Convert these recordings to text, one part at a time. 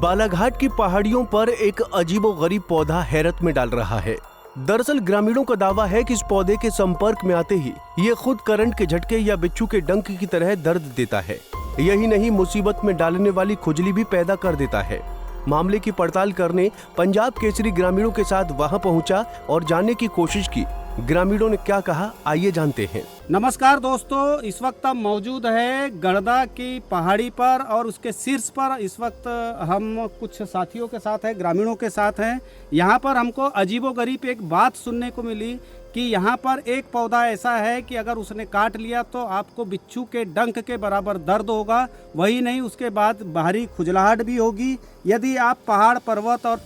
बालाघाट की पहाड़ियों पर एक अजीबोगरीब पौधा हैरत में डाल रहा है। दरअसल ग्रामीणों का दावा है कि इस पौधे के संपर्क में आते ही ये खुद करंट के झटके या बिच्छू के डंक की तरह दर्द देता है। यही नहीं, मुसीबत में डालने वाली खुजली भी पैदा कर देता है। मामले की पड़ताल करने पंजाब केसरी ग्रामीणों के साथ वहां पहुंचा और जानने की कोशिश की। ग्रामीणों ने क्या कहा, आइए जानते हैं। नमस्कार दोस्तों, इस वक्त हम मौजूद है गड़दा की पहाड़ी पर और उसके शीर्ष पर इस वक्त हम कुछ साथियों के साथ हैं, ग्रामीणों के साथ हैं। यहाँ पर हमको अजीबोगरीब एक बात सुनने को मिली कि यहाँ पर एक पौधा ऐसा है कि अगर उसने काट लिया तो आपको बिच्छू के डंक के बराबर दर्द होगा। वही नहीं, उसके बाद बाहरी खुजलाहट भी होगी। यदि आप पहाड़ पर्वत और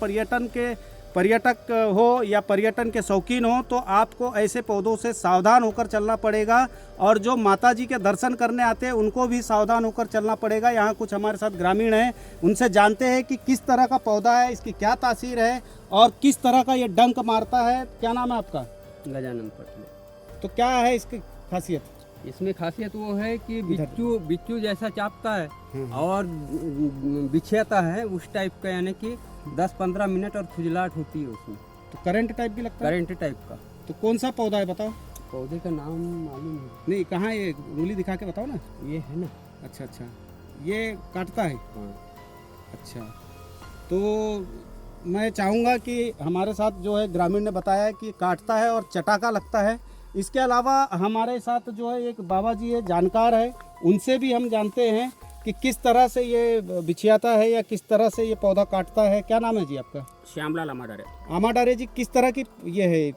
पर्यटक हो या पर्यटन के शौकीन हो तो आपको ऐसे पौधों से सावधान होकर चलना पड़ेगा। और जो माता जी के दर्शन करने आते हैं उनको भी सावधान होकर चलना पड़ेगा। यहाँ कुछ हमारे साथ ग्रामीण हैं, उनसे जानते हैं कि किस तरह का पौधा है, इसकी क्या तासीर है और किस तरह का ये डंक मारता है। क्या नाम है आपका? गजानन पटले। तो क्या है इसकी खासियत? इसमें खासियत वो है कि बिच्छू जैसा चापता है और बिछाता है उस टाइप का, यानी कि 10-15 मिनट और खुजलाहट होती है उसमें। तो करंट टाइप भी लगता है? करंट टाइप का। तो कौन सा पौधा है बताओ? पौधे का नाम मालूम नहीं, कहाँ ये उंगली दिखा के बताओ ना। है, ये है ना। अच्छा, ये काटता है। हाँ। अच्छा, तो मैं चाहूँगा कि हमारे साथ जो है ग्रामीण ने बताया कि काटता है और चटाका लगता है। इसके अलावा हमारे साथ जो है एक बाबा जी है, जानकार है, उनसे भी हम जानते हैं कि किस तरह से ये बिछियाता है या किस तरह से ये पौधा काटता है। क्या नाम है जी आपका? श्यामलाल आमाडारे। आमाडारे जी, किस तरह की ये है?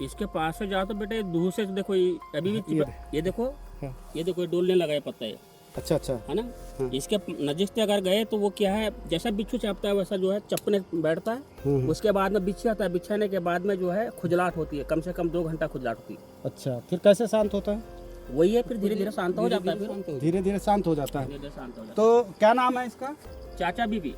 इसके पास से जाओ तो बेटे दूर से देखो, अभी भी ये देखो, हाँ। ये देखो डोलने लगा है पत्ता, ये अच्छा है ना। इसके नजदीक से अगर गए तो वो क्या है, जैसा बिच्छू चापता है वैसा जो है चपने बैठता है। उसके बाद में बिछाता है, बिछाने के बाद में जो है खुजलाहट होती है, कम से कम 2 घंटा खुजलाहट होती है। अच्छा, फिर कैसे शांत होता है? वही है, फिर धीरे धीरे शांत हो जाता है। धीरे धीरे शांत हो जाता है। धीरे धीरे शांत हो जाता तो क्या नाम है इसका? है। चाचा बीबी।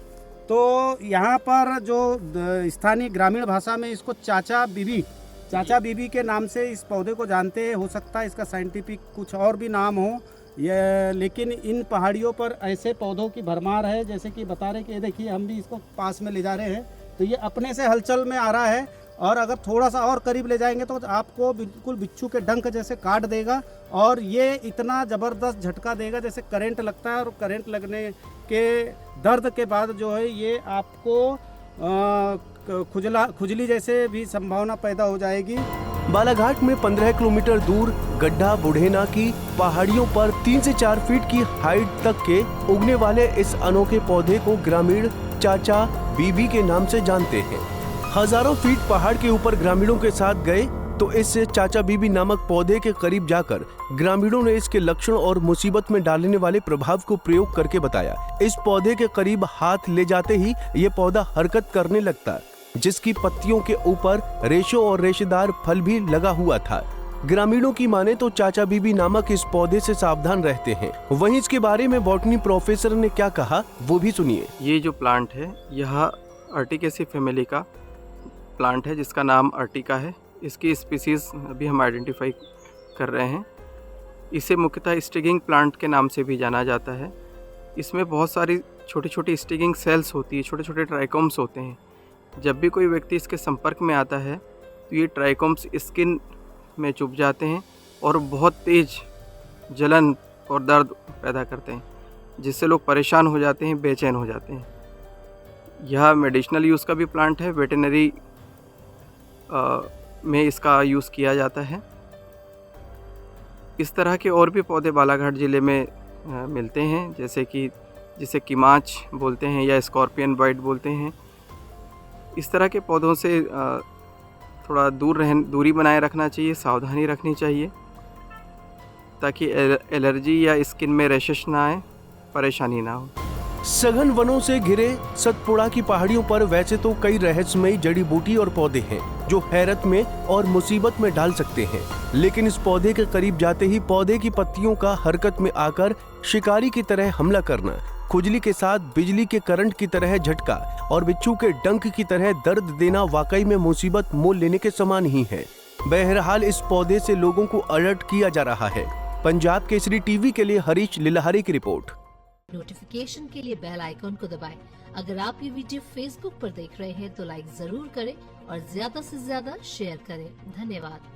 तो यहाँ पर जो स्थानीय ग्रामीण भाषा में इसको चाचा बीबी के नाम से इस पौधे को जानते हैं। हो सकता है इसका साइंटिफिक कुछ और भी नाम हो ये, लेकिन इन पहाड़ियों पर ऐसे पौधों की भरमार है। जैसे कि बता रहे कि ये देखिए, हम भी इसको पास में ले जा रहे हैं तो ये अपने से हलचल में आ रहा है और अगर थोड़ा सा और करीब ले जाएंगे तो आपको बिल्कुल बिच्छू के डंक जैसे काट देगा और ये इतना ज़बरदस्त झटका देगा जैसे करंट लगता है। और करंट लगने के दर्द के बाद जो है ये आपको खुजली जैसे भी संभावना पैदा हो जाएगी। बालाघाट में 15 किलोमीटर दूर गड्ढा बुढ़ेना की पहाड़ियों पर 3 से 4 फीट की हाइट तक के उगने वाले इस अनोखे पौधे को ग्रामीण चाचा बीबी के नाम से जानते हैं। हजारों फीट पहाड़ के ऊपर ग्रामीणों के साथ गए तो इस चाचा बीबी नामक पौधे के करीब जाकर ग्रामीणों ने इसके लक्षण और मुसीबत में डालने वाले प्रभाव को प्रयोग करके बताया। इस पौधे के करीब हाथ ले जाते ही ये पौधा हरकत करने लगता, जिसकी पत्तियों के ऊपर रेशों और रेशेदार फल भी लगा हुआ था। ग्रामीणों की माने तो चाचा बीबी नामक इस पौधे से सावधान रहते हैं। वहीं इसके बारे में बॉटनी प्रोफेसर ने क्या कहा, वो भी सुनिए। ये जो प्लांट है यह अर्टिकेसी फैमिली का प्लांट है, जिसका नाम अर्टिका है। इसकी स्पीसीज अभी हम आइडेंटिफाई कर रहे हैं। इसे मुख्यतः स्टिगिंग प्लांट के नाम से भी जाना जाता है। इसमें बहुत सारी छोटी छोटी स्टिगिंग सेल्स होती है, छोटे छोटे ट्राइकोम्स होते हैं। जब भी कोई व्यक्ति इसके संपर्क में आता है तो ये ट्राइकोम्स स्किन में चुभ जाते हैं और बहुत तेज़ जलन और दर्द पैदा करते हैं, जिससे लोग परेशान हो जाते हैं, बेचैन हो जाते हैं। यह मेडिसिनल यूज़ का भी प्लांट है, वेटरनरी में इसका यूज़ किया जाता है। इस तरह के और भी पौधे बालाघाट ज़िले में मिलते हैं, जैसे कि जिसे किमाच बोलते हैं या स्कॉर्पियन बाइट बोलते हैं। इस तरह के पौधों से थोड़ा दूरी बनाए रखना चाहिए, सावधानी रखनी चाहिए, ताकि एलर्जी या स्किन में रैशेस ना आए, परेशानी ना हो। सघन वनों से घिरे सतपुड़ा की पहाड़ियों पर वैसे तो कई रहस्यमयी जड़ी बूटी और पौधे हैं जो हैरत में और मुसीबत में डाल सकते हैं, लेकिन इस पौधे के करीब जाते ही पौधे की पत्तियों का हरकत में आकर शिकारी की तरह हमला करना, खुजली के साथ बिजली के करंट की तरह झटका और बिच्छू के डंक की तरह दर्द देना वाकई में मुसीबत मोल लेने के समान ही है। बहरहाल इस पौधे से लोगों को अलर्ट किया जा रहा है। पंजाब केसरी टीवी के लिए हरीश लिलाहरी की रिपोर्ट। नोटिफिकेशन के लिए बेल आइकॉन को दबाएं। अगर आप ये वीडियो फेसबुक पर देख रहे हैं तो लाइक जरूर करें और ज्यादा से ज्यादा शेयर करें। धन्यवाद।